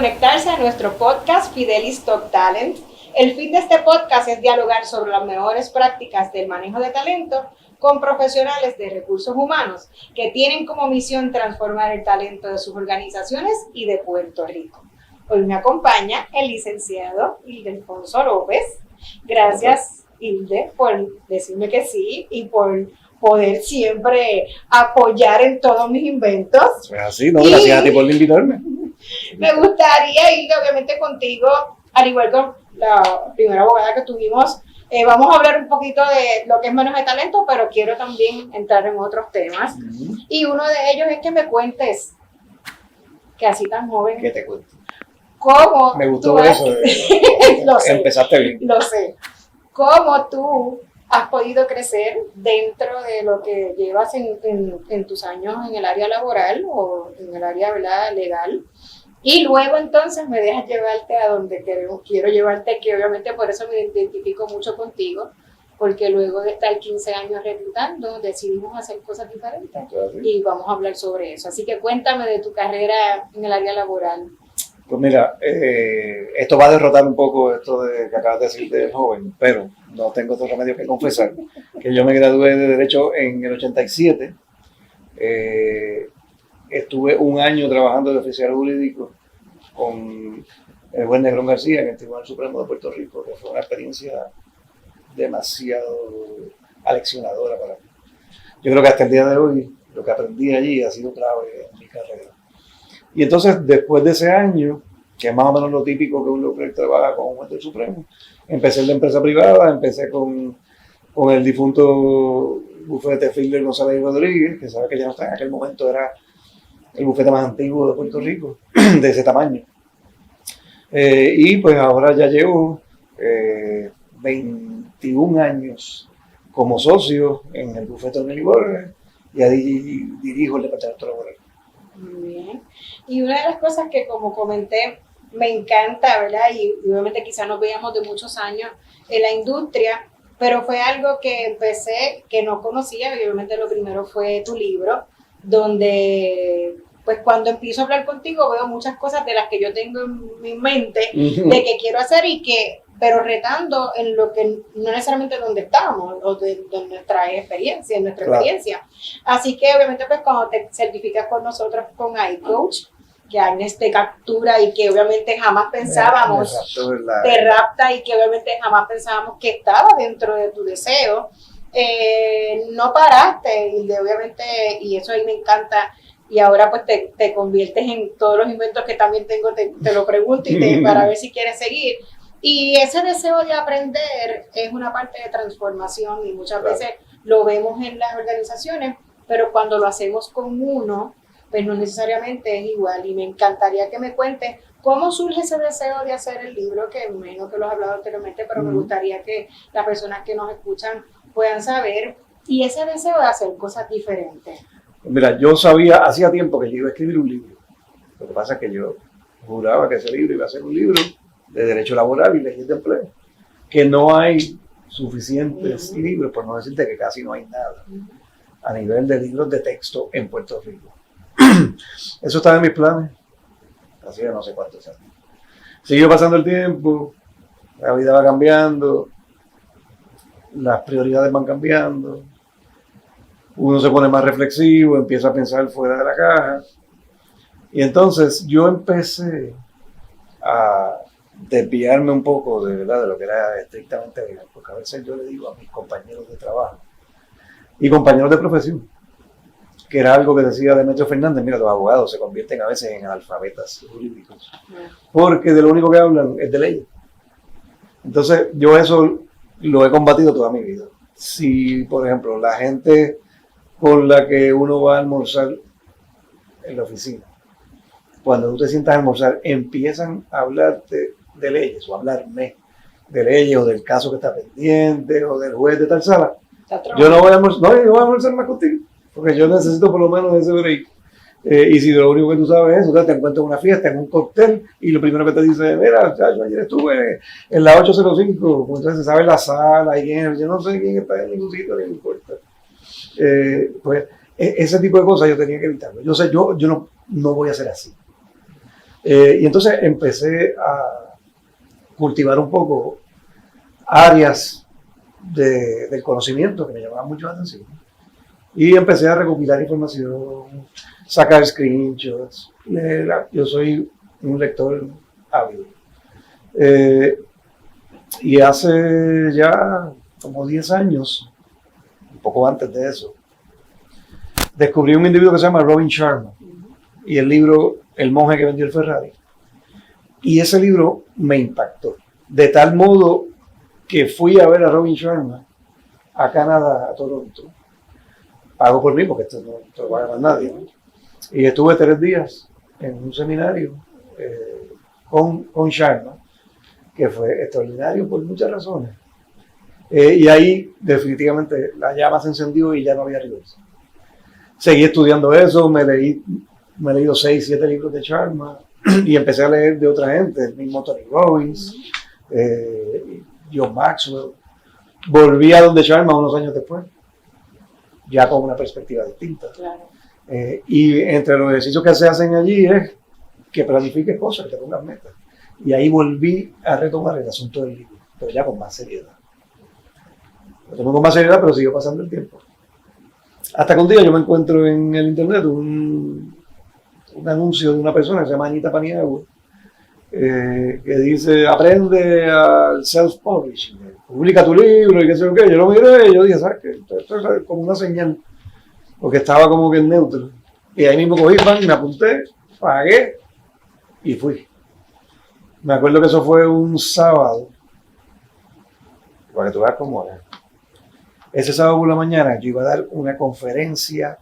conectarse a nuestro podcast Fidelis Top Talent. El fin de este podcast es dialogar sobre las mejores prácticas del manejo de talento con profesionales de recursos humanos que tienen como misión transformar el talento de sus organizaciones y de Puerto Rico. Hoy me acompaña el licenciado Ildefonso López. Gracias, Ilde, por decirme que sí y por poder siempre apoyar en todos mis inventos. Pues así, ¿no? Gracias a ti por invitarme. Me gustaría ir, obviamente, contigo, al igual que la primera abogada que tuvimos. Vamos a hablar un poquito de lo que es manejo de talento, pero quiero también entrar en otros temas. Y uno de ellos es que me cuentes, que así tan joven. ¿Qué te cuento? ¿Cómo? Me gustó eso. Lo sé, empezaste bien. Lo sé. ¿Cómo tú has podido crecer dentro de lo que llevas en tus años en el área laboral o en el área, ¿verdad?, legal? Y luego entonces me dejas llevarte a donde quiero llevarte, que obviamente por eso me identifico mucho contigo, porque luego de estar 15 años reclutando, decidimos hacer cosas diferentes y vamos a hablar sobre eso. Así que cuéntame de tu carrera en el área laboral. Pues mira, esto va a derrotar un poco esto que acabas de decir del joven, pero no tengo otro remedio que confesar, que yo me gradué de Derecho en el 87, estuve un año trabajando de oficial jurídico con el juez Negrón García en el Tribunal Supremo de Puerto Rico, que fue una experiencia demasiado aleccionadora para mí. Yo creo que hasta el día de hoy lo que aprendí allí ha sido clave en mi carrera. Y entonces, después de ese año, que es más o menos lo típico que uno trabaja con un juez del Supremo, empecé en la empresa privada, empecé con el difunto bufete Fielder González y Rodríguez, que sabe que ya no está, en aquel momento era el bufete más antiguo de Puerto Rico, de ese tamaño. Y pues ahora ya llevo 21 años como socio en el bufete de Nelly Borges y ahí dirijo el departamento laboral. Muy bien. Y una de las cosas que, como comenté, me encanta, ¿verdad? Y obviamente quizás nos veíamos de muchos años en la industria, pero fue algo que empecé, que no conocía, y obviamente lo primero fue tu libro, donde pues cuando empiezo a hablar contigo veo muchas cosas de las que yo tengo en mi mente, de que quiero hacer pero retando en lo que no necesariamente donde estamos o de nuestra experiencia, experiencia. Así que obviamente pues cuando te certificas con nosotros con iCoach, que Agnes te captura y que obviamente jamás pensábamos, te rapta y que obviamente jamás pensábamos que estaba dentro de tu deseo, no paraste y obviamente, y eso ahí me encanta. Y ahora pues te conviertes en todos los inventos que también tengo, te lo pregunto para ver si quieres seguir. Y ese deseo de aprender es una parte de transformación y muchas veces lo vemos en las organizaciones, pero cuando lo hacemos con uno, pues no necesariamente es igual. Y me encantaría que me cuentes cómo surge ese deseo de hacer el libro, que me imagino que lo has hablado anteriormente, pero me gustaría que las personas que nos escuchan puedan saber, y ese deseo de hacer cosas diferentes. Mira, yo sabía, hacía tiempo que yo iba a escribir un libro. Lo que pasa es que yo juraba que ese libro iba a ser un libro de derecho laboral y leyes de empleo. Que no hay suficientes libros, por no decirte que casi no hay nada, a nivel de libros de texto en Puerto Rico. Eso estaba en mis planes, hacía no sé cuántos años. Siguió pasando el tiempo, la vida va cambiando, las prioridades van cambiando. Uno se pone más reflexivo, empieza a pensar fuera de la caja. Y entonces yo empecé a desviarme un poco de lo que era estrictamente legal, porque a veces yo le digo a mis compañeros de trabajo y compañeros de profesión, que era algo que decía Demetrio Fernández, mira, los abogados se convierten a veces en analfabetas jurídicos, porque de lo único que hablan es de leyes. Entonces yo eso lo he combatido toda mi vida. Si, por ejemplo, la gente con la que uno va a almorzar en la oficina, cuando tú te sientas a almorzar, empiezan a hablarte de leyes o a hablarme de leyes o del caso que está pendiente o del juez de tal sala, yo no voy a almorzar más contigo, porque yo necesito por lo menos ese break. Y si lo único que tú sabes es eso, te encuentras en una fiesta, en un cóctel, y lo primero que te dice, mira, chacho, ayer estuve en la 805, pues entonces se sabe la sala, y yo no sé quién está en ningún sitio, ni me importa. Pues ese tipo de cosas yo tenía que evitarlo. Yo sé, yo no voy a ser así. Y entonces empecé a cultivar un poco áreas del conocimiento que me llamaban mucho la atención. Y empecé a recopilar información, sacar screenshots. Yo soy un lector ávido. Y hace ya como 10 años, un poco antes de eso, descubrí un individuo que se llama Robin Sharma y el libro El monje que vendió el Ferrari. Y ese libro me impactó, de tal modo que fui a ver a Robin Sharma a Canadá, a Toronto. Pago por mí porque esto no lo va a ganar nadie, ¿no? Y estuve 3 días en un seminario con Sharma, que fue extraordinario por muchas razones. Y ahí definitivamente la llama se encendió y ya no había reversa. Seguí estudiando eso, me he leído 6, 7 libros de Sharma y empecé a leer de otra gente, el mismo Tony Robbins, John Maxwell. Volví a donde Sharma unos años después, ya con una perspectiva distinta. Claro. Y entre los ejercicios que se hacen allí es que planifiques cosas, que te pongas metas. Y ahí volví a retomar el asunto del libro, pero ya con más seriedad. Lo tomé con más seriedad, pero siguió pasando el tiempo. Hasta que un día yo me encuentro en el internet un anuncio de una persona que se llama Anita Paniagua, que dice, aprende al self-publishing, publica tu libro y qué sé yo qué. Yo lo miré y yo dije, ¿sabes qué? Esto es como una señal, porque estaba como que en neutro. Y ahí mismo cogí, me apunté, pagué y fui. Me acuerdo que eso fue un sábado, para que tú veas cómo era. Ese sábado por la mañana yo iba a dar una conferencia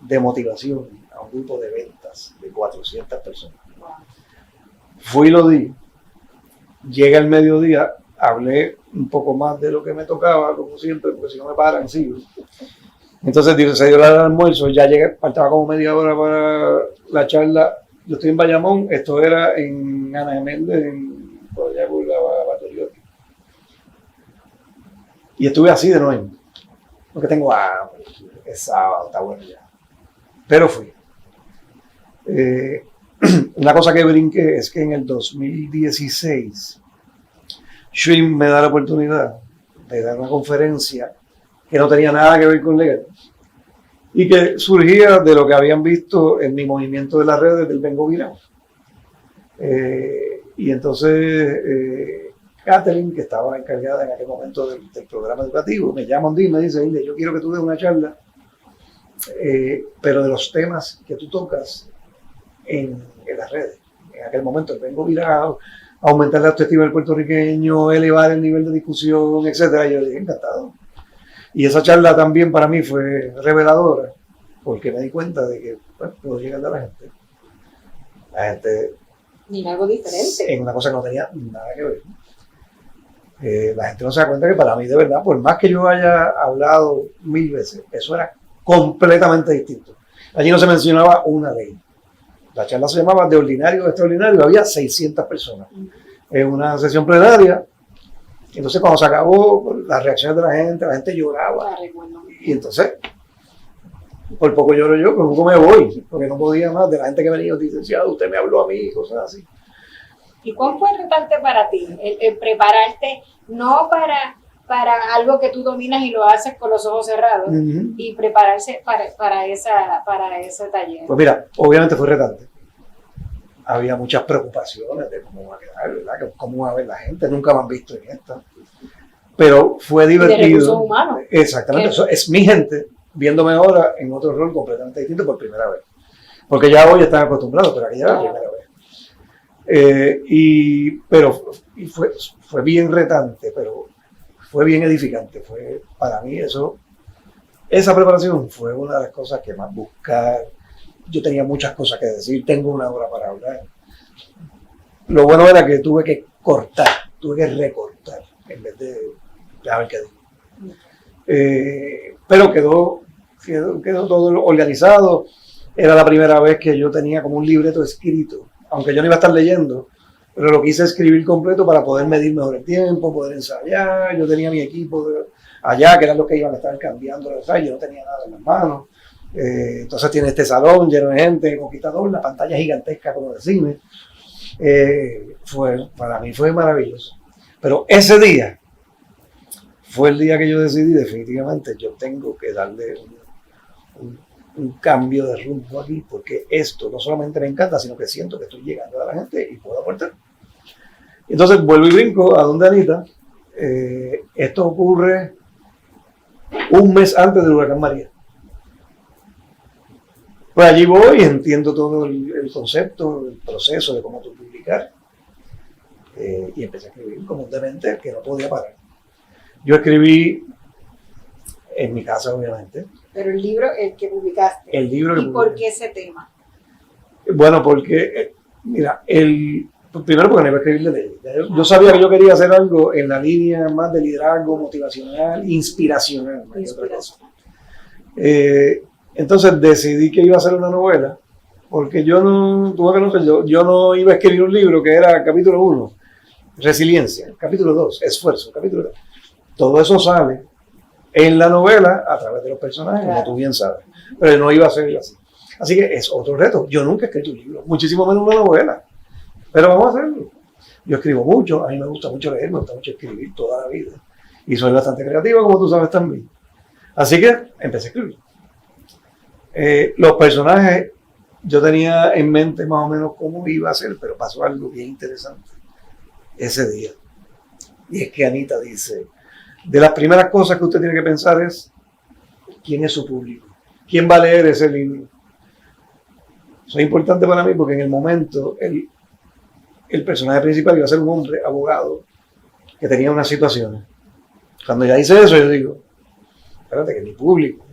de motivación a un grupo de ventas de 400 personas. Fui y lo di. Llega el mediodía, hablé un poco más de lo que me tocaba, como siempre, porque si no me paran, sigo. Entonces se dio la hora del almuerzo, ya llegué, faltaba como media hora para la charla. Yo estoy en Bayamón, esto era en Ana Geméndez, por allá por la Batoriotti. Y estuve así de nuevo, porque tengo hambre, es sábado, está bueno ya. Pero fui. Una cosa que brinqué es que en el 2016, Shrim me da la oportunidad de dar una conferencia que no tenía nada que ver con legal y que surgía de lo que habían visto en mi movimiento de las redes del Vengo Viral. Y entonces Kathleen, que estaba encargada en aquel momento del programa educativo, me llama un día y me dice, yo quiero que tú des una charla, pero de los temas que tú tocas en las redes. En aquel momento el Vengo Viral, aumentar la autoestima del puertorriqueño, elevar el nivel de discusión, etc. Y yo dije, encantado. Y esa charla también para mí fue reveladora, porque me di cuenta de que puedo llegar a la gente. La gente... Y algo diferente. En una cosa que no tenía nada que ver. La gente no se da cuenta que para mí, de verdad, por más que yo haya hablado 1000 veces, eso era completamente distinto. Allí no se mencionaba una ley. La charla se llamaba De Ordinario a Extraordinario, había 600 personas. En una sesión plenaria. Entonces, cuando se acabó, las reacciones de la gente lloraba. Y entonces, por poco lloro yo, por poco me voy, porque no podía más de la gente que venía, licenciado, usted me habló a mí, cosas así. ¿Y cuál fue retante para ti? El prepararte, no para algo que tú dominas y lo haces con los ojos cerrados, y prepararse para ese taller. Pues mira, obviamente fue retante. Había muchas preocupaciones de cómo va a quedar, ¿verdad? Cómo va a ver la gente, nunca me han visto en esta. Pero fue divertido. De recursos humanos. Exactamente, eso es mi gente, viéndome ahora en otro rol completamente distinto por primera vez. Porque ya hoy están acostumbrados, pero aquella era la primera vez. Pero fue bien retante, pero fue bien edificante. Para mí esa preparación fue una de las cosas que más buscar. Yo tenía muchas cosas que decir, tengo 1 hora para hablar. Lo bueno era que tuve que recortar en vez de a ver qué digo. Pero quedó todo organizado. Era la primera vez que yo tenía como un libreto escrito, aunque yo no iba a estar leyendo, pero lo quise escribir completo para poder medir mejor el tiempo, poder ensayar. Yo tenía mi equipo allá, que eran los que iban a estar cambiando los ensayos, yo no tenía nada en las manos. Entonces tiene este salón lleno de gente, conquistador, la pantalla gigantesca como de cine. Para mí fue maravilloso. Pero ese día fue el día que yo decidí definitivamente, yo tengo que darle un cambio de rumbo aquí, porque esto no solamente me encanta, sino que siento que estoy llegando a la gente y puedo aportar. Entonces vuelvo y brinco a donde Anita. Esto ocurre un mes antes del huracán María. Pues allí voy, entiendo todo el concepto, el proceso de cómo publicar. Y empecé a escribir como un demente que no podía parar. Yo escribí en mi casa, obviamente. Pero el libro, el que publicaste. El libro que ¿Y por qué ese tema? Bueno, porque, mira, primero porque no iba a escribir de ella. Yo sabía que yo quería hacer algo en la línea más de liderazgo, motivacional, inspiracional. Entonces decidí que iba a hacer una novela, porque yo no iba a escribir un libro que era capítulo 1, resiliencia, capítulo 2, esfuerzo, capítulo 3. Todo eso sale en la novela a través de los personajes, claro, como tú bien sabes. Pero no iba a ser así. Así que es otro reto. Yo nunca he escrito un libro, muchísimo menos una novela. Pero vamos a hacerlo. Yo escribo mucho, a mí me gusta mucho leer, me gusta mucho escribir toda la vida. Y soy bastante creativo, como tú sabes también. Así que empecé a escribir. Los personajes, yo tenía en mente más o menos cómo iba a ser, pero pasó algo bien interesante ese día. Y es que Anita dice, de las primeras cosas que usted tiene que pensar es, ¿quién es su público? ¿Quién va a leer ese libro? Eso es importante para mí porque en el momento el personaje principal iba a ser un hombre abogado que tenía unas situaciones. Cuando ya hice eso, yo digo, espérate, que mi público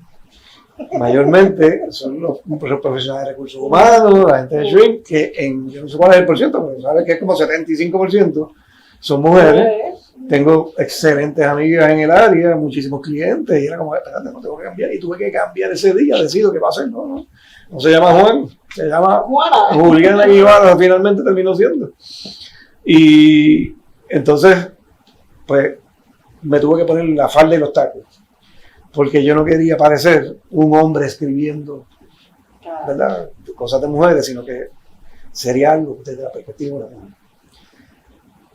mayormente son los profesionales de recursos humanos, la gente de Shrink, que yo no sé cuál es el porciento, pero sabes que es como 75% son mujeres. Tengo excelentes amigas en el área, muchísimos clientes, y era como, espérate, no tengo que cambiar. Y tuve que cambiar ese día, decido qué va a hacer. No se llama Juan, se llama Juliana Guevara, finalmente terminó siendo. Y entonces, pues, me tuve que poner la falda y los tacos, porque yo no quería parecer un hombre escribiendo, ¿verdad?, cosas de mujeres, sino que sería algo desde la perspectiva de la mujer.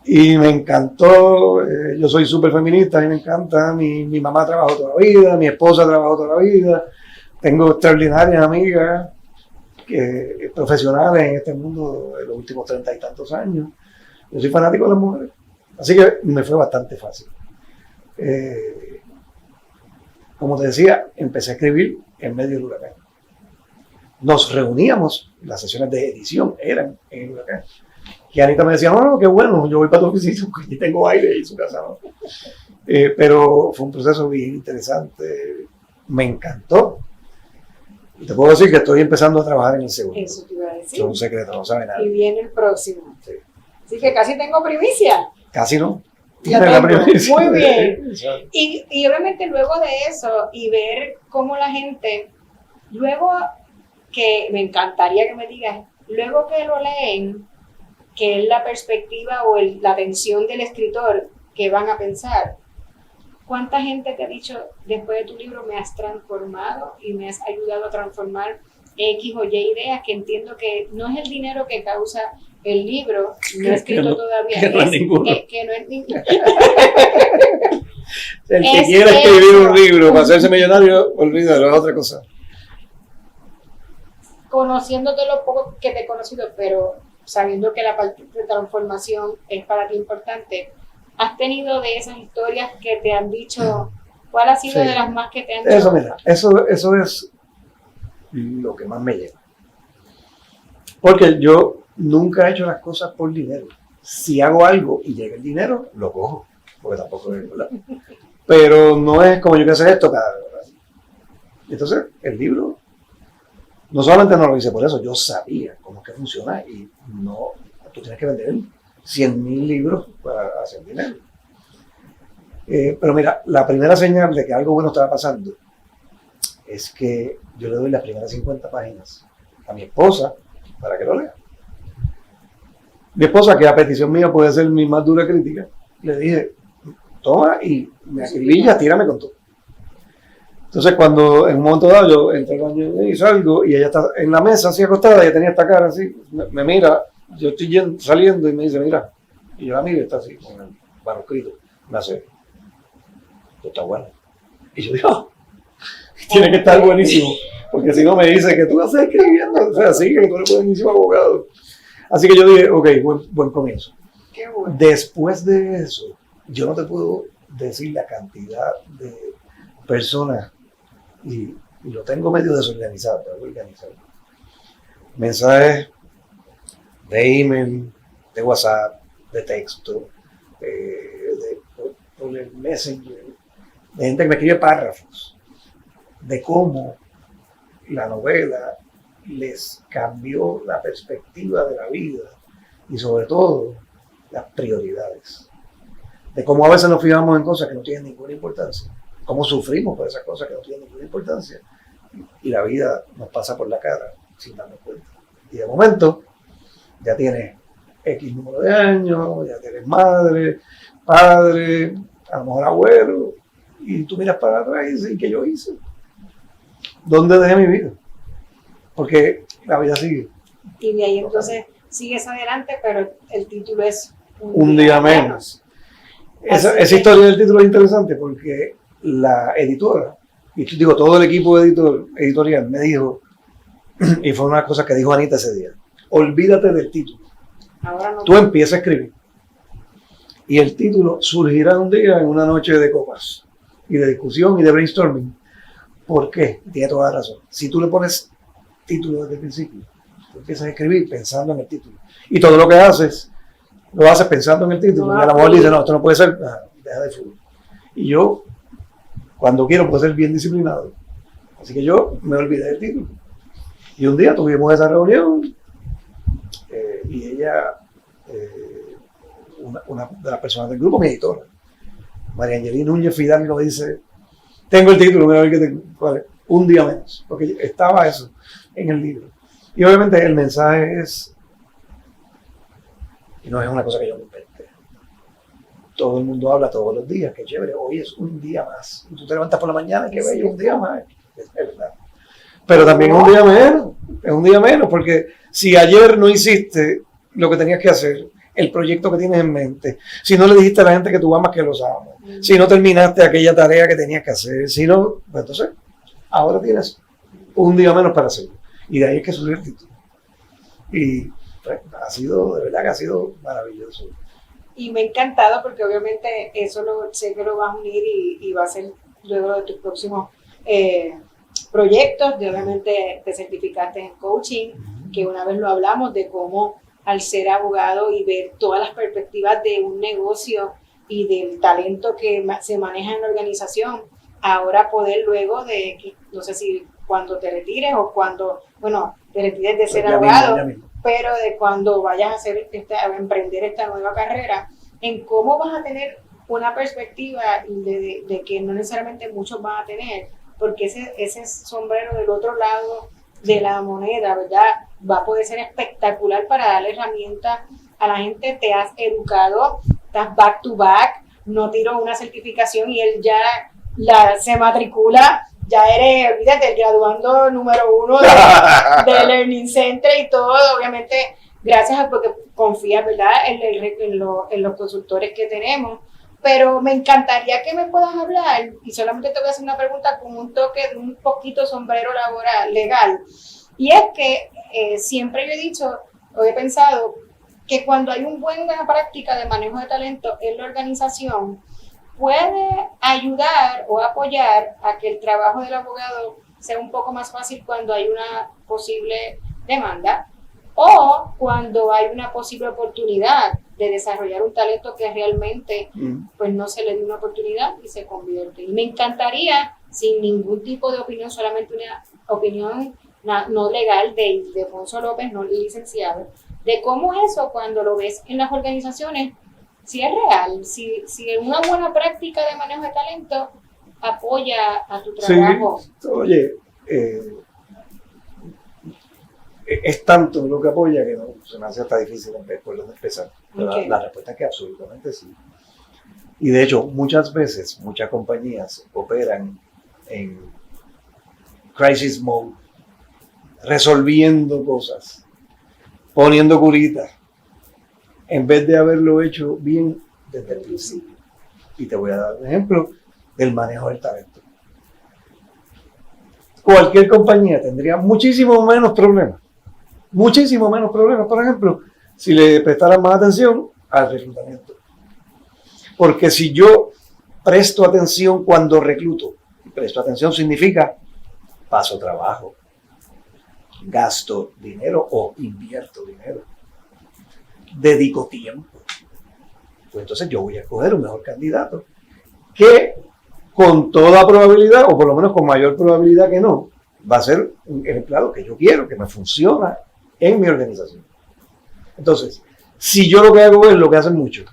Y me encantó, yo soy súper feminista, a mí me encanta, mi mamá trabajó toda la vida, mi esposa trabajó toda la vida, tengo extraordinarias amigas profesionales en este mundo de los últimos 30 y tantos años. Yo soy fanático de las mujeres, así que me fue bastante fácil. Como te decía, empecé a escribir en medio del huracán. Nos reuníamos, las sesiones de edición eran en el huracán. Y Anita me decía, no, qué bueno, yo voy para tu oficina porque aquí tengo aire y su casa no. Pero fue un proceso bien interesante, me encantó. Y te puedo decir que estoy empezando a trabajar en el segundo. Eso te iba a decir. Es un secreto, no sabe nada. Y viene el próximo. Sí. Así que casi tengo primicia. Casi no. Ya tengo. Muy bien. Y obviamente luego de eso y ver cómo la gente, luego que me encantaría que me digas, luego que lo leen, que es la perspectiva o la atención del escritor que van a pensar. ¿Cuánta gente te ha dicho, después de tu libro me has transformado y me has ayudado a transformar X o Y ideas, que entiendo que no es el dinero que causa el libro, no escrito todavía, que no es ninguno. Que no es ninguno. El que quiera escribir un libro para hacerse millonario, olvídalo, es otra cosa. Conociéndote lo poco que te he conocido, pero sabiendo que la parte de transformación es para ti importante, ¿has tenido de esas historias que te han dicho, cuál ha sido de las más que te han dicho? Eso, mira, eso es lo que más me lleva. Porque yo nunca he hecho las cosas por dinero. Si hago algo y llega el dinero, lo cojo, porque tampoco es verdad. Pero no es como yo que hacer esto cada vez. Entonces, el libro, no solamente no lo hice por eso, yo sabía cómo es que funciona y no, tú tienes que vender 100,000 libros para hacer dinero. Pero mira, la primera señal de que algo bueno estaba pasando es que yo le doy las primeras 50 páginas a mi esposa para que lo lea. Mi esposa, que a petición mía puede ser mi más dura crítica, le dije, toma y me acribilla, tírame con todo. Entonces cuando en un momento dado yo entro al baño y salgo y ella está en la mesa así acostada, ella tenía esta cara así, me mira, yo estoy saliendo y me dice, mira, y yo la miro y está así con el manuscrito, me hace, esto está bueno. Y yo digo, oh, tiene que estar buenísimo, porque si no me dice que tú estás escribiendo, o sea, sí, que tú eres buenísimo abogado. Así que yo dije, ok, buen comienzo. Qué bueno. Después de eso, yo no te puedo decir la cantidad de personas, y lo tengo medio desorganizado, pero organizado. Mensajes de email, de WhatsApp, de texto, por el Messenger, de gente que me escribe párrafos, de cómo la novela les cambió la perspectiva de la vida y sobre todo las prioridades. De cómo a veces nos fijamos en cosas que no tienen ninguna importancia, cómo sufrimos por esas cosas que no tienen ninguna importancia y la vida nos pasa por la cara sin darnos cuenta. Y de momento ya tienes X número de años, ya tienes madre, padre, a lo mejor abuelo, y tú miras para atrás y dices, ¿qué yo hice? ¿Dónde dejé mi vida? Porque la vida sigue. Y de ahí entonces sigues adelante, pero el título es Un día menos. Esa historia del título es interesante porque la editora, y digo, todo el equipo editorial me dijo, y fue una cosa que dijo Anita ese día, olvídate del título. Ahora no. Tú empiezas a escribir. Y el título surgirá un día en una noche de copas y de discusión y de brainstorming. ¿Por qué? Tiene toda la razón. Si tú le pones título desde el principio, tú empiezas a escribir pensando en el título. Y todo lo que haces, lo haces pensando en el título. Y a lo mejor dice, no, esto no puede ser, deja de fútbol. Y yo, cuando quiero, puedo ser bien disciplinado. Así que yo me olvidé del título. Y un día tuvimos esa reunión y ella, una de las personas del grupo, mi editora, María Angelina Núñez Fidalgo, me dice, tengo el título, mira a ver qué tengo. Vale, un día menos, porque estaba eso en el libro. Y obviamente el mensaje es, y no es una cosa que yo me inventé, todo el mundo habla todos los días, qué chévere, hoy es un día más. Y tú te levantas por la mañana y qué bello, un día más. Es verdad. Pero también es un día menos, porque si ayer no hiciste lo que tenías que hacer, el proyecto que tienes en mente, si no le dijiste a la gente que tú amas que los amas, si no terminaste aquella tarea que tenías que hacer, si no, pues entonces, ahora tienes un día menos para hacerlo. Y de ahí es que surge el título. Y pues, de verdad que ha sido maravilloso. Y me ha encantado porque obviamente eso sé que lo vas a unir y va a ser luego de tus próximos proyectos. Obviamente te certificaste en coaching, que una vez lo hablamos de cómo al ser abogado y ver todas las perspectivas de un negocio y del talento que se maneja en la organización, ahora poder luego de, no sé si cuando te retires o cuando, bueno, te retires de ser abogado, pero de cuando vayas a hacer a emprender esta nueva carrera, en cómo vas a tener una perspectiva de que no necesariamente muchos van a tener, porque ese sombrero del otro lado de la moneda, ¿verdad? Va a poder ser espectacular para darle herramientas a la gente. Te has educado, estás back to back, no tiro una certificación y él ya se matricula, ya eres, olvídate, el graduando número 1 de Learning Center y todo, obviamente, gracias a porque confías, ¿verdad?, en los consultores que tenemos. Pero me encantaría que me puedas hablar, y solamente te voy a hacer una pregunta con un toque de un poquito sombrero laboral, legal, y es que siempre yo he dicho, o he pensado, que cuando hay una buena práctica de manejo de talento en la organización, puede ayudar o apoyar a que el trabajo del abogado sea un poco más fácil cuando hay una posible demanda, o cuando hay una posible oportunidad de desarrollar un talento que realmente pues no se le dio una oportunidad y se convierte. Y me encantaría, sin ningún tipo de opinión, solamente una opinión no legal de Ildefonso López, no licenciado, de cómo eso cuando lo ves en las organizaciones, si es real, si una buena práctica de manejo de talento apoya a tu trabajo. Sí, oye, es tanto lo que apoya que no, se me hace hasta difícil por dónde empezar. Okay. La respuesta es que absolutamente sí. Y de hecho, muchas veces, muchas compañías operan en crisis mode, resolviendo cosas, poniendo curitas, en vez de haberlo hecho bien desde el principio. Y te voy a dar un ejemplo del manejo del talento. Cualquier compañía tendría muchísimo menos problemas. Muchísimo menos problemas, por ejemplo, si le prestaran más atención al reclutamiento. Porque si yo presto atención cuando recluto, presto atención significa paso trabajo, gasto dinero o invierto dinero, dedico tiempo, pues entonces yo voy a escoger un mejor candidato que con toda probabilidad, o por lo menos con mayor probabilidad que no, va a ser el empleado que yo quiero, que me funciona en mi organización. Entonces, si yo lo que hago es lo que hacen muchos,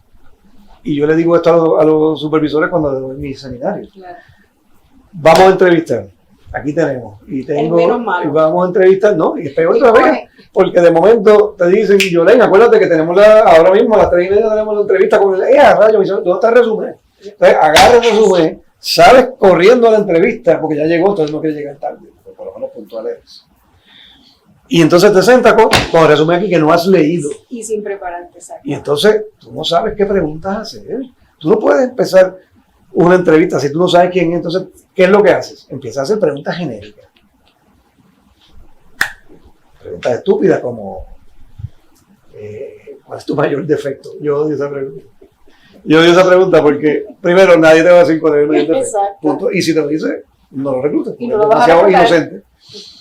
y yo le digo esto a los supervisores cuando doy mis seminarios, claro. Vamos a entrevistar, aquí tenemos, y vamos a entrevistar, ¿no? Y es peor otra vez, porque de momento te dicen, Yolén, acuérdate que tenemos ahora mismo a las 3:30 tenemos la entrevista con el, rayo, ¿dónde está el resumen? Entonces, agarra el resumen, sales corriendo a la entrevista, porque ya llegó, entonces no quiere llegar tarde, por lo menos puntuales. Y entonces te sientas con el resumen aquí que no has leído. Y sin prepararte, exacto. Y entonces tú no sabes qué preguntas hacer. Tú no puedes empezar una entrevista si tú no sabes quién es. Entonces, ¿qué es lo que haces? Empiezas a hacer preguntas genéricas. Preguntas estúpidas como ¿cuál es tu mayor defecto? Yo odio esa pregunta. Yo odio esa pregunta porque, primero, nadie te va a decir cuál es el mayor defecto. Punto. Y si te lo dice, no lo reclutes. Y no lo vas a demasiado inocente.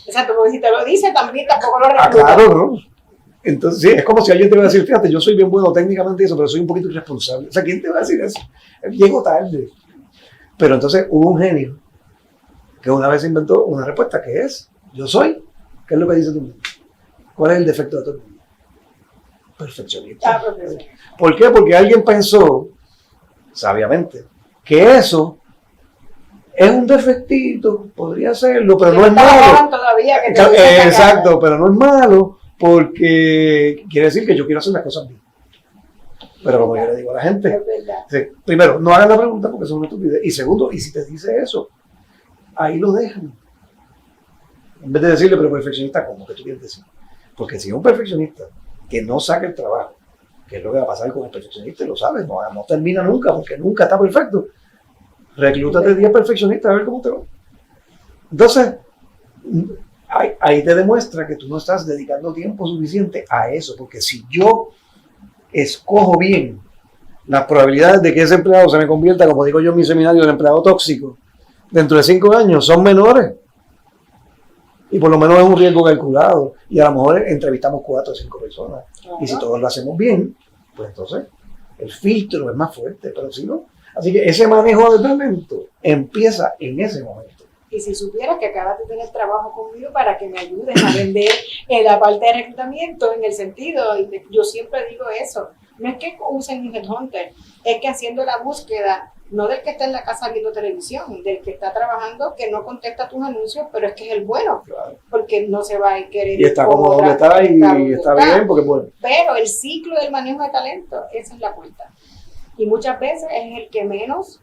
Exacto, porque si te lo dice también tampoco lo reclutas. Claro, ¿no? Entonces, sí, es como si alguien te va a decir, fíjate, yo soy bien bueno técnicamente eso, pero soy un poquito irresponsable. O sea, ¿quién te va a decir eso? Llego tarde. Pero entonces hubo un genio que una vez inventó una respuesta que es, yo soy, ¿qué es lo que dice tú? ¿Cuál es el defecto de todo el mundo? Perfeccionista. ¿Por qué? Porque alguien pensó, sabiamente, que eso es un defectito, podría serlo, pero no es malo. Todavía, exacto, pero no es malo porque quiere decir que yo quiero hacer las cosas bien. Pero como yo le digo a la gente, primero, no hagan la pregunta porque son una estupidez. Y segundo, y si te dice eso, ahí lo dejan. En vez de decirle, pero perfeccionista, ¿cómo que tú quieres decir? Porque si es un perfeccionista que no saca el trabajo, que es lo que va a pasar con el perfeccionista, lo sabes, no termina nunca porque nunca está perfecto. Reclútate 10 perfeccionistas a ver cómo te va. Entonces, ahí te demuestra que tú no estás dedicando tiempo suficiente a eso, porque si yo escojo bien las probabilidades de que ese empleado se me convierta, como digo yo en mi seminario, en empleado tóxico, dentro de 5 años, son menores. Y por lo menos es un riesgo calculado. Y a lo mejor entrevistamos 4 o 5 personas. Ajá. Y si todos lo hacemos bien, pues entonces el filtro es más fuerte, pero si no. Así que ese manejo de talento empieza en ese momento. Y si supieras que acabas de tener trabajo conmigo para que me ayudes a vender en la parte de reclutamiento, en el sentido, y yo siempre digo eso, no es que usen un headhunter, es que haciendo la búsqueda, no del que está en la casa viendo televisión, del que está trabajando, que no contesta tus anuncios, pero es que es el bueno, claro. Porque no se va a querer. Y está como donde está y está bien, porque bueno. Pero el ciclo del manejo de talento, esa es la puerta. Y muchas veces es el que menos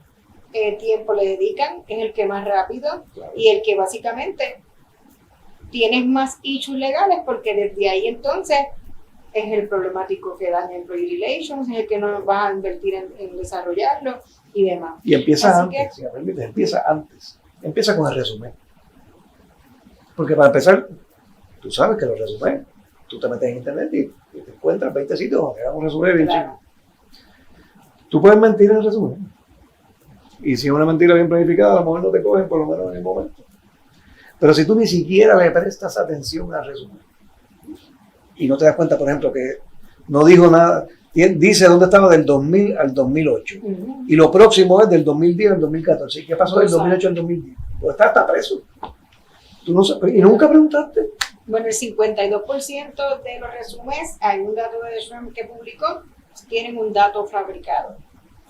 tiempo le dedican, es el que más rápido, claro. Y el que básicamente tienes más issues legales, porque desde ahí entonces es el problemático que da en Employee Relations, es el que no va a invertir en desarrollarlo y demás. Y empieza antes, si me permites, empieza antes. Empieza con el resumen. Porque para empezar, tú sabes que los resúmenes, tú te metes en internet y te encuentras 20 sitios donde hagan un resumen bien chico. Tú puedes mentir en el resumen. Y si es una mentira bien planificada, a lo mejor no te cogen por lo menos en el momento. Pero si tú ni siquiera le prestas atención al resumen y no te das cuenta, por ejemplo, que no dijo nada, dice dónde estaba del 2000 al 2008. Uh-huh. Y lo próximo es del 2010 al 2014. ¿Y qué pasó del 2008 al 2010? Pues está preso. Tú no sabes, y nunca preguntaste. Bueno, el 52% de los resúmenes, hay un dato de SHRM que publicó, tienen un dato fabricado.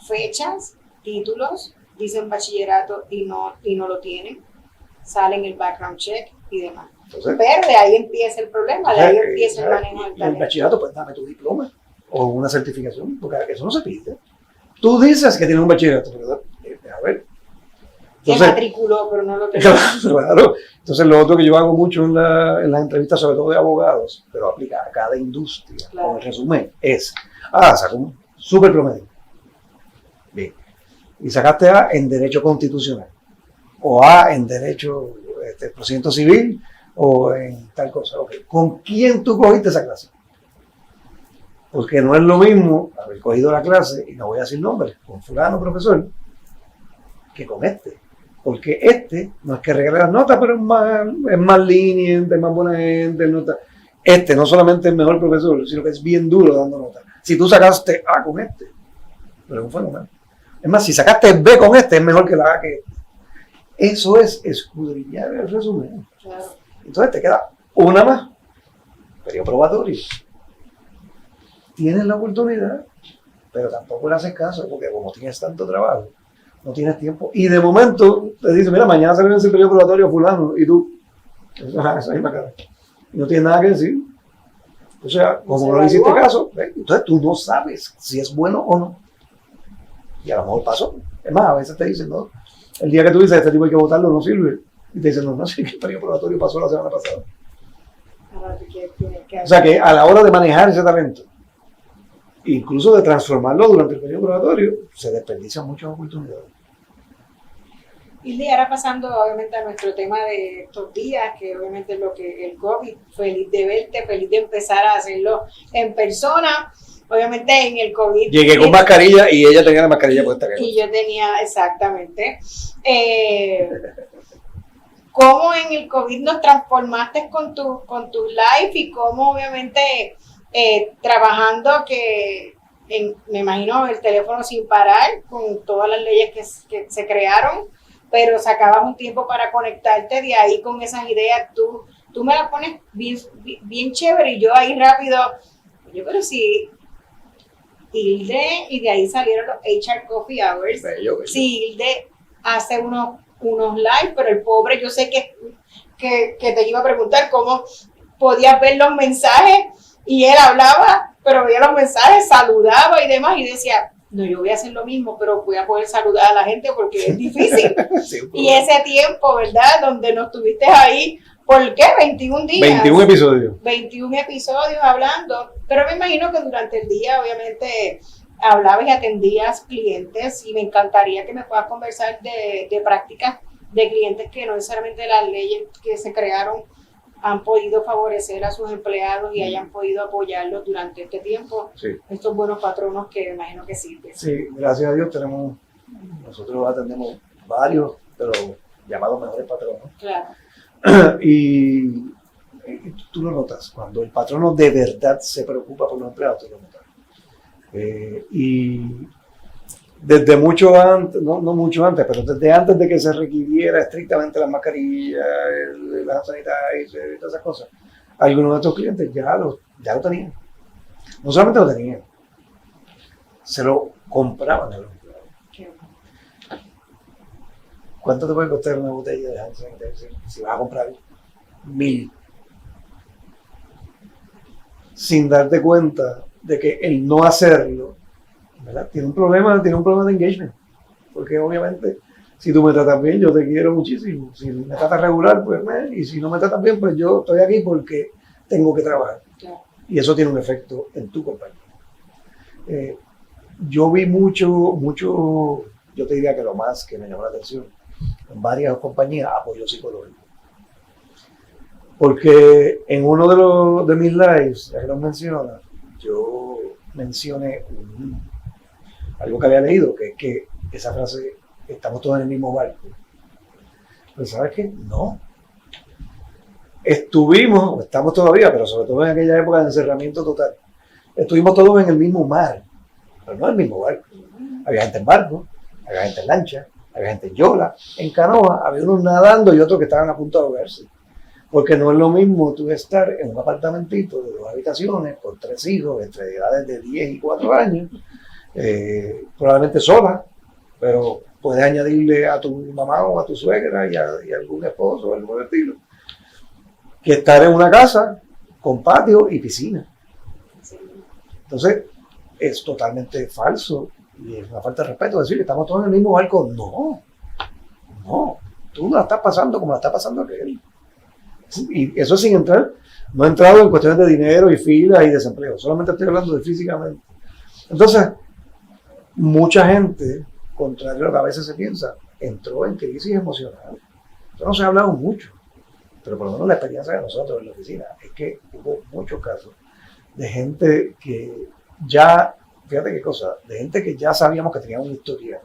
Fechas, títulos, dicen bachillerato y no lo tienen. Salen el background check y demás. Entonces, pero de ahí empieza el problema, de ahí empieza el manejo del talento. El bachillerato, pues dame tu diploma o una certificación, porque eso no se pide. Tú dices que tienes un bachillerato, pero a ver, Se matriculó, pero no lo tengo. Claro. Entonces, lo otro que yo hago mucho en las entrevistas, sobre todo de abogados, pero aplica a cada industria, claro. Como el resumen, es, sacó un súper promedio. Bien. Y sacaste A en Derecho Constitucional, o A en Derecho Procedimiento Civil, o en tal cosa. Okay. ¿Con quién tú cogiste esa clase? Porque no es lo mismo haber cogido la clase, y no voy a decir nombres, con fulano profesor, que con este. Porque no es que regale las notas, pero es más leniente, es más buena gente, nota. No solamente es mejor profesor, sino que es bien duro dando notas. Si tú sacaste A con pero es un fenómeno. Es más, si sacaste B con es mejor que la A que este. Eso es escudriñar el resumen. Claro. Entonces te queda una más, periodo probatorio. Tienes la oportunidad, pero tampoco le haces caso, porque como tienes tanto trabajo, no tienes tiempo. Y de momento te dice, mira, mañana se viene ese periodo probatorio fulano, y tú, esa misma cara. Y no tienes nada que decir. O sea, como no le hiciste caso, entonces tú no sabes si es bueno o no. Y a lo mejor pasó. Es más, a veces te dicen, no, el día que tú dices, este tipo hay que votarlo, no sirve. Y te dicen, no sé qué periodo probatorio pasó la semana pasada. O sea que a la hora de manejar ese talento, incluso de transformarlo durante el periodo probatorio, se desperdician muchas oportunidades. Y ahora pasando obviamente a nuestro tema de estos días, que obviamente es lo que el COVID, feliz de verte, feliz de empezar a hacerlo en persona. Obviamente en el COVID... Llegué con mascarilla y ella tenía la mascarilla puesta. Y yo tenía, exactamente. ¿Cómo en el COVID nos transformaste con tu live y cómo obviamente trabajando me imagino el teléfono sin parar con todas las leyes que se crearon, pero sacabas un tiempo para conectarte de ahí con esas ideas, tú me las pones bien chévere y yo ahí rápido, pero sí, Hilde, y de ahí salieron los HR Coffee Hours. Bello. Sí, Hilde hace unos live, pero el pobre, yo sé que te iba a preguntar cómo podías ver los mensajes y él hablaba, pero veía los mensajes, saludaba y demás y decía, no, yo voy a hacer lo mismo, pero voy a poder saludar a la gente porque es difícil. Sí, y ese tiempo, ¿verdad? Donde nos tuviste ahí, ¿por qué? 21 días. 21 episodios. 21 episodios hablando, pero me imagino que durante el día, obviamente, hablabas y atendías clientes y me encantaría que me puedas conversar de prácticas de clientes que no necesariamente las leyes que se crearon han podido favorecer a sus empleados y hayan podido apoyarlos durante este tiempo. Sí. Estos buenos patronos que me imagino que sirven. Sí, gracias a Dios nosotros atendemos varios de los llamados mejores patronos. Claro. Y tú lo notas, cuando el patrono de verdad se preocupa por los empleados, tú lo notas. Y desde mucho antes, no mucho antes, pero desde antes de que se requiriera estrictamente las mascarillas, las sanitarias y todas esas cosas, algunos de estos clientes ya lo tenían. No solamente lo tenían, se lo compraban a los empleados. ¿Cuánto te puede costar una botella de hand sanitizer si vas a comprar 1,000? Sin darte cuenta de que el no hacerlo, ¿verdad? Tiene un problema de engagement, porque obviamente si tú me tratas bien, yo te quiero muchísimo, si me tratas regular, pues y si no me tratas bien, pues yo estoy aquí porque tengo que trabajar. Claro. Y eso tiene un efecto en tu compañía. Yo vi mucho, yo te diría que lo más que me llamó la atención, en varias compañías, apoyo psicológico. Porque en uno de mis lives, que los menciona, yo mencioné algo que había leído, que es que esa frase, estamos todos en el mismo barco. Pero ¿sabes qué? No. Estamos todavía, pero sobre todo en aquella época de encerramiento total, estuvimos todos en el mismo mar, pero no en el mismo barco. Había gente en barco, había gente en lancha, había gente en yola, en canoa, había unos nadando y otros que estaban a punto de ahogarse. Porque no es lo mismo tú estar en un apartamentito de 2 habitaciones con 3 hijos entre edades de 10 y 4 años, probablemente sola, pero puedes añadirle a tu mamá o a tu suegra y a algún esposo o algo del estilo, que estar en una casa con patio y piscina. Entonces, es totalmente falso y es una falta de respeto decir que estamos todos en el mismo barco. No, tú la estás pasando como la está pasando aquel. Y eso sin entrar, no he entrado en cuestiones de dinero y filas y desempleo, solamente estoy hablando de físicamente. Entonces, mucha gente, contrario a lo que a veces se piensa, entró en crisis emocional. Eso no se ha hablado mucho, pero por lo menos la experiencia de nosotros en la oficina es que hubo muchos casos de gente que ya, fíjate qué cosa, de gente que ya sabíamos que tenía una historia,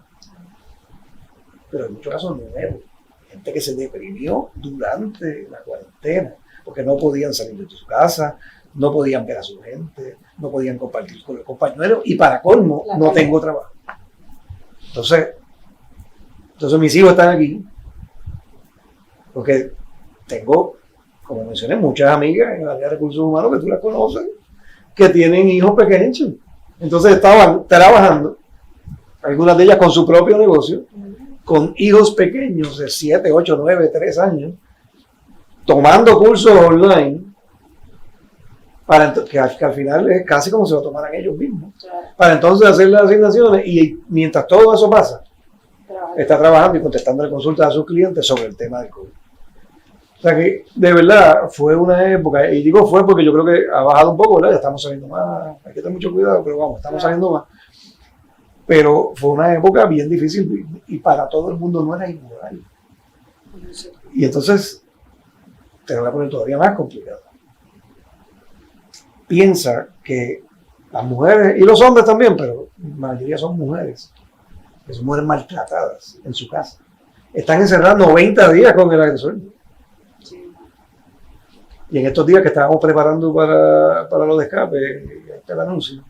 pero en muchos casos nuevos, gente que se deprimió durante la cuarentena, porque no podían salir de su casa, no podían ver a su gente, no podían compartir con los compañeros y para colmo, no tengo trabajo. Entonces mis hijos están aquí, porque tengo, como mencioné, muchas amigas en el área de recursos humanos que tú las conoces, que tienen hijos pequeños. Entonces estaban trabajando, algunas de ellas con su propio negocio, con hijos pequeños de 7, 8, 9, 3 años, tomando cursos online, para que al final es casi como si lo tomaran ellos mismos, para entonces hacer las asignaciones y mientras todo eso pasa, está trabajando y contestando consultas a sus clientes sobre el tema del COVID. O sea que de verdad fue una época, y digo fue porque yo creo que ha bajado un poco, ¿verdad? Ya estamos saliendo más, hay que tener mucho cuidado, pero vamos, estamos saliendo más. Pero fue una época bien difícil y para todo el mundo no era igual. Y entonces te lo voy a poner todavía más complicado. Piensa que las mujeres, y los hombres también, pero la mayoría son mujeres, que son mujeres maltratadas en su casa. Están encerradas 90 días con el agresor. Y en estos días que estábamos preparando para los de escape, el anuncio,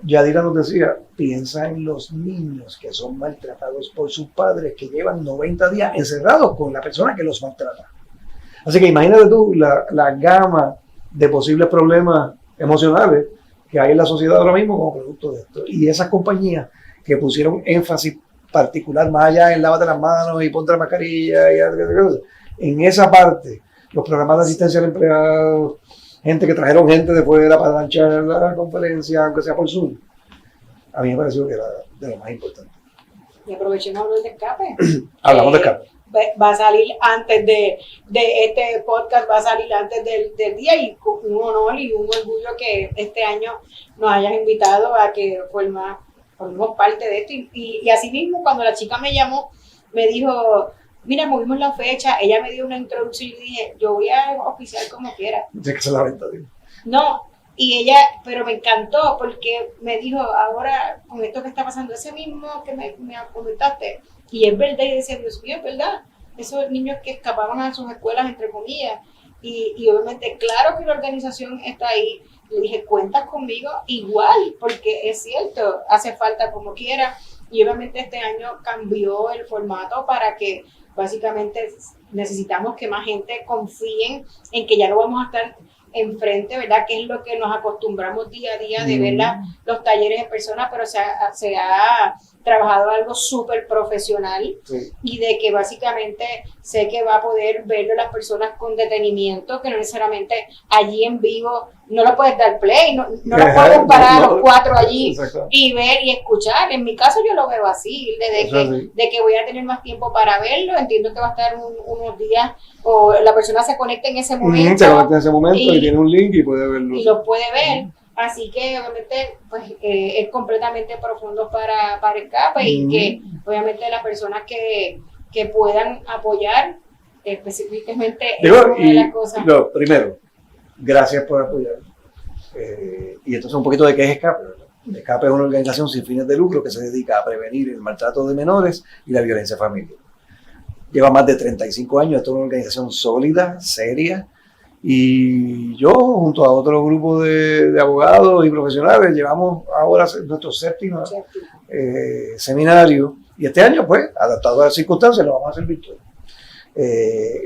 Yadira nos decía, piensa en los niños que son maltratados por sus padres, que llevan 90 días encerrados con la persona que los maltrata. Así que imagínate tú la gama de posibles problemas emocionales que hay en la sociedad ahora mismo como producto de esto. Y esas compañías que pusieron énfasis particular más allá en lávate las manos y ponte la mascarilla, en esa parte, los programas de asistencia al empleado, gente que trajeron gente de fuera para lanchar la conferencia, aunque sea por Zoom, a mí me pareció que era de lo más importante. Y aprovechemos el de escape. Hablamos de escape. Va a salir antes de este podcast, va a salir antes del día, y un honor y un orgullo que este año nos hayas invitado a que formemos parte de esto. Y así mismo, cuando la chica me llamó, me dijo, mira, movimos la fecha, ella me dio una introducción y dije, yo voy a oficiar como quiera. Sí, que se la venta, tío. No, y ella, pero me encantó porque me dijo, ahora con esto que está pasando, ese mismo que me comentaste, y es verdad, y decía, Dios mío, es verdad, esos niños que escapaban a sus escuelas, entre comillas, y obviamente, claro que la organización está ahí, le dije, cuentas conmigo igual, porque es cierto, hace falta como quiera, y obviamente este año cambió el formato para que básicamente necesitamos que más gente confíen en que ya no vamos a estar enfrente, ¿verdad? Que es lo que nos acostumbramos día a día de ver los talleres en persona, pero se ha trabajado algo súper profesional, sí. Y de que básicamente sé que va a poder verlo las personas con detenimiento, que no necesariamente allí en vivo no lo puedes dar play, no lo puedes parar a los 4 allí y ver y escuchar. En mi caso yo lo veo así, de que voy a tener más tiempo para verlo, entiendo que va a estar unos días o la persona se conecta en ese momento. Se conecta en ese momento y tiene un link y puede verlo. Y lo puede ver. Así que obviamente pues, es completamente profundo para escape y que obviamente las personas que puedan apoyar específicamente de las cosas. Primero, gracias por apoyar. Y entonces un poquito de qué es Escape. Escape es una organización sin fines de lucro que se dedica a prevenir el maltrato de menores y la violencia familiar. Lleva más de 35 años, esto es una organización sólida, seria. Y yo, junto a otro grupo de abogados y profesionales, llevamos ahora nuestro séptimo seminario. Y este año, pues, adaptado a las circunstancias, lo vamos a hacer virtual.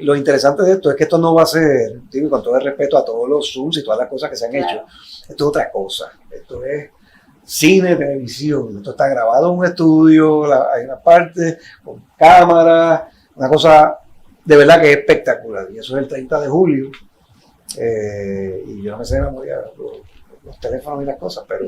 Lo interesante de esto es que esto no va a ser, digo, con todo el respeto a todos los Zooms y todas las cosas que se han hecho, esto es otra cosa. Esto es cine, televisión. Esto está grabado en un estudio, hay una parte con cámara, una cosa de verdad que es espectacular. Y eso es el 30 de julio. Y yo no me sé de memoria los teléfonos y las cosas, pero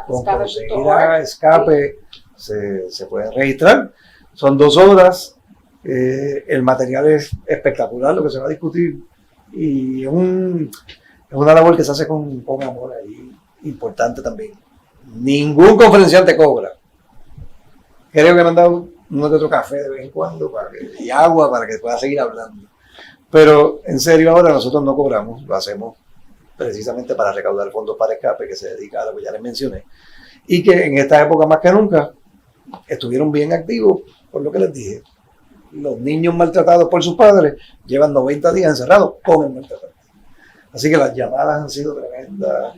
conseguir a Escape se pueden registrar. Son 2 horas, el material es espectacular, lo que se va a discutir, y es una labor que se hace con amor ahí, importante también. Ningún conferenciante cobra. Creo que me han dado uno que otro café de vez en cuando y agua para que pueda seguir hablando. Pero en serio ahora nosotros no cobramos, lo hacemos precisamente para recaudar fondos para escape, que se dedica a lo que ya les mencioné, y que en esta época más que nunca estuvieron bien activos, por lo que les dije. Los niños maltratados por sus padres llevan 90 días encerrados con el maltratado. Así que las llamadas han sido tremendas,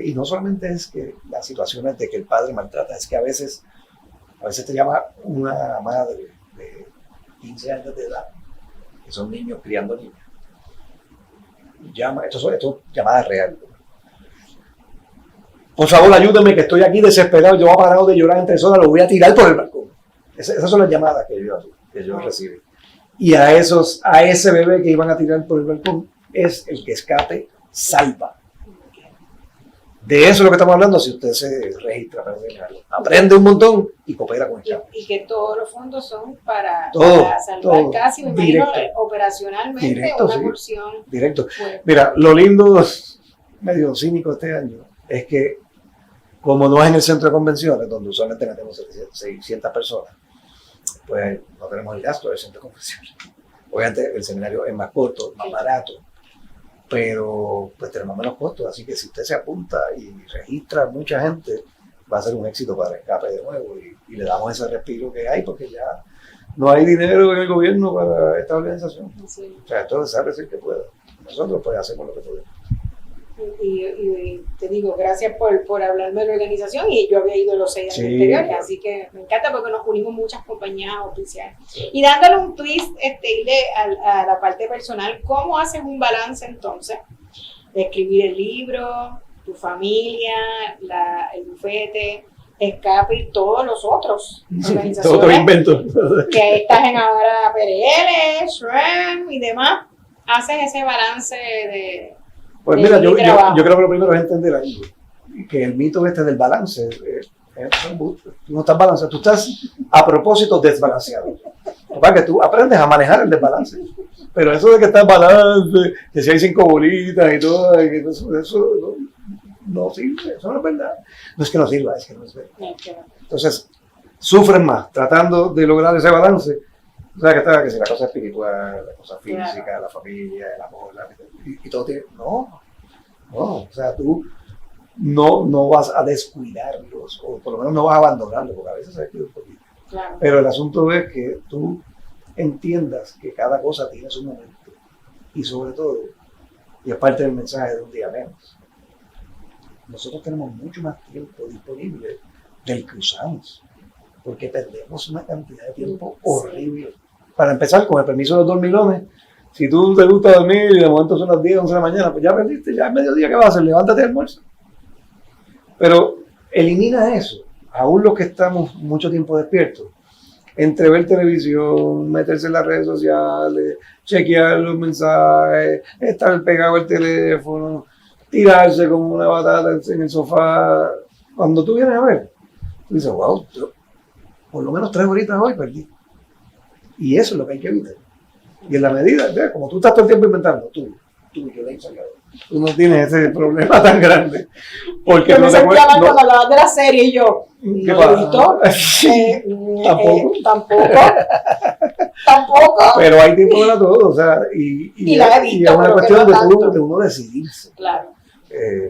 y no solamente es que las situaciones de que el padre maltrata, es que a veces te llama una madre de 15 años de edad, que son niños criando niños. Esto es llamadas reales. Por favor, ayúdame, que estoy aquí desesperado. Yo he parado de llorar en 3 horas, lo voy a tirar por el balcón. Esas son las llamadas que yo recibí. Y a ese bebé que iban a tirar por el balcón es el que Escape salva. De eso es lo que estamos hablando si usted se registra para dejarlo. Aprende un montón y coopera con Escape. Y que todos los fondos son para salvar todo, casi, me imagino, operacionalmente directo, una sí, porción. Directo. Pues, mira, lo lindo, medio cínico este año, es que como no es en el centro de convenciones, donde usualmente metemos 600 personas, pues no tenemos el gasto del centro de convenciones. Obviamente el seminario es más corto, más barato, pero pues tenemos menos costos, así que si usted se apunta y registra mucha gente, va a ser un éxito para Escape de nuevo, y le damos ese respiro que hay, porque ya no hay dinero en el gobierno para esta organización. sí. O sea, esto es decir que pueda. Nosotros pues hacemos lo que podemos. Y te digo, gracias por hablarme de la organización, y yo había ido los 6 años anteriores, así que me encanta porque nos unimos muchas compañías oficiales. Y dándole un twist, irle a la parte personal, ¿cómo haces un balance entonces de escribir el libro, tu familia, el bufete, Escape y todos los otros organizaciones? Todos los inventos. Que estás en ahora PRL, SRAM y demás. Haces ese balance de... Pues mira, yo creo que lo primero es entender algo, que el mito del balance, tú no estás balanceado, tú estás a propósito desbalanceado. Para que tú aprendes a manejar el desbalance. Pero eso de que estás balance, que si hay 5 bolitas y todo, eso no sirve, eso no es verdad. No es que no sirva, es que no es verdad. Entonces, sufren más tratando de lograr ese balance. O sea, que si la cosa espiritual, la cosa física, claro, la familia, el amor, y todo tiene... No, o sea, tú no vas a descuidarlos, o por lo menos no vas a abandonarlos, porque a veces se descuida un poquito. Claro. Pero el asunto es que tú entiendas que cada cosa tiene su momento, y sobre todo, y es parte del mensaje de un día menos, nosotros tenemos mucho más tiempo disponible del que usamos, porque perdemos una cantidad de tiempo horrible. Para empezar, con el permiso de los dormilones, si tú te gusta dormir y de momento son las 10, 11 de la mañana, pues ya perdiste, ya es mediodía, ¿qué vas a hacer? Levántate y almuerza. Pero elimina eso, aún los que estamos mucho tiempo despiertos, entre ver televisión, meterse en las redes sociales, chequear los mensajes, estar pegado al teléfono, tirarse como una batata en el sofá. Cuando tú vienes a ver, tú dices, wow, por lo menos 3 horitas hoy perdí. Y eso es lo que hay que evitar. Y en la medida, como tú estás todo el tiempo inventando, tú no tienes ese problema tan grande. Porque me sentía mal cuando hablabas de la serie y yo, ¿qué pasa? Tampoco. Pero hay tiempo para todo, o sea, y la he visto, es una cuestión no de uno decidirse. Claro.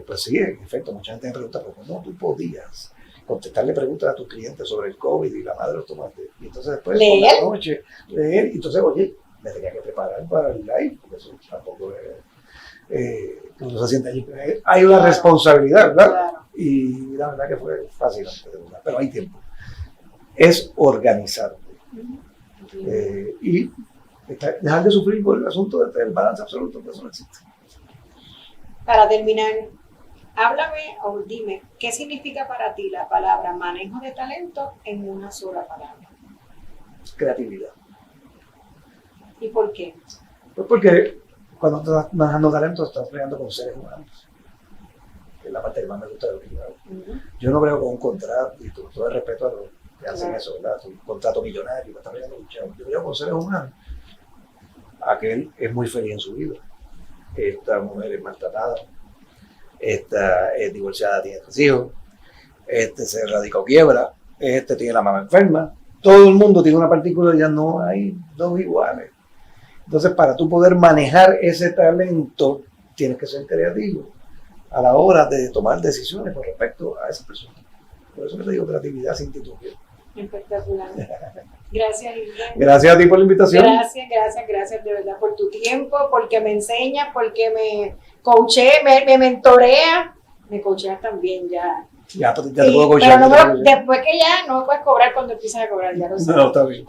Pues sí, en efecto, mucha gente me pregunta, ¿pero cómo tú podías contestarle preguntas a tus clientes sobre el COVID y la madre de los tomates? Y entonces después, por la noche, leer, y entonces, oye, me tenía que preparar para el live, porque eso tampoco uno se siente allí. Hay una responsabilidad, ¿verdad? Claro. Y la verdad que fue fascinante, de verdad, pero hay tiempo. Es organizarte. Y dejar de sufrir por el asunto del balance absoluto, que eso no existe. Para terminar, háblame o dime, ¿qué significa para ti la palabra manejo de talento en una sola palabra? Creatividad. ¿Y por qué? Pues porque cuando estás manejando talento estás peleando con seres humanos, que es la parte que más me gusta de lo que yo hago. Yo no brego con un contrato, y con todo el respeto que hacen eso, ¿verdad? Un contrato millonario, está peleando con chavos. Yo creo con seres humanos. Aquel es muy feliz en su vida. Esta mujer es maltratada. Esta es divorciada, tiene 3 hijos. Este se radicó quiebra. Este tiene la mamá enferma. Todo el mundo tiene una particularidad, no hay dos iguales. Entonces, para tú poder manejar ese talento, tienes que ser creativo a la hora de tomar decisiones con respecto a esa persona. Por eso que te digo creatividad sin titubear. Espectacular. Gracias, Hilda. Gracias a ti por la invitación. Gracias de verdad por tu tiempo, porque me enseñas, porque me coaché, me mentorea. Me coacheas también ya. Ya te puedo coachar. Pero después que ya no me puedes cobrar cuando empiezas a cobrar, ya lo sabes. No, está bien.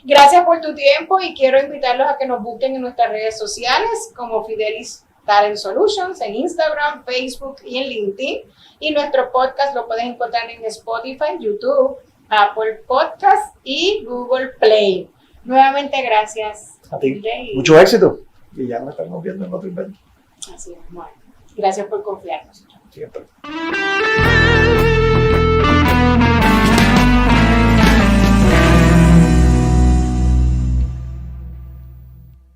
Gracias por tu tiempo y quiero invitarlos a que nos busquen en nuestras redes sociales como Fidelis Talent Solutions en Instagram, Facebook y en LinkedIn. Y nuestro podcast lo puedes encontrar en Spotify, YouTube, Apple Podcast y Google Play. Nuevamente, gracias. A ti. Mucho éxito. Y ya nos estamos viendo en otro evento. Así es, bueno. Gracias por confiarnos. Siempre.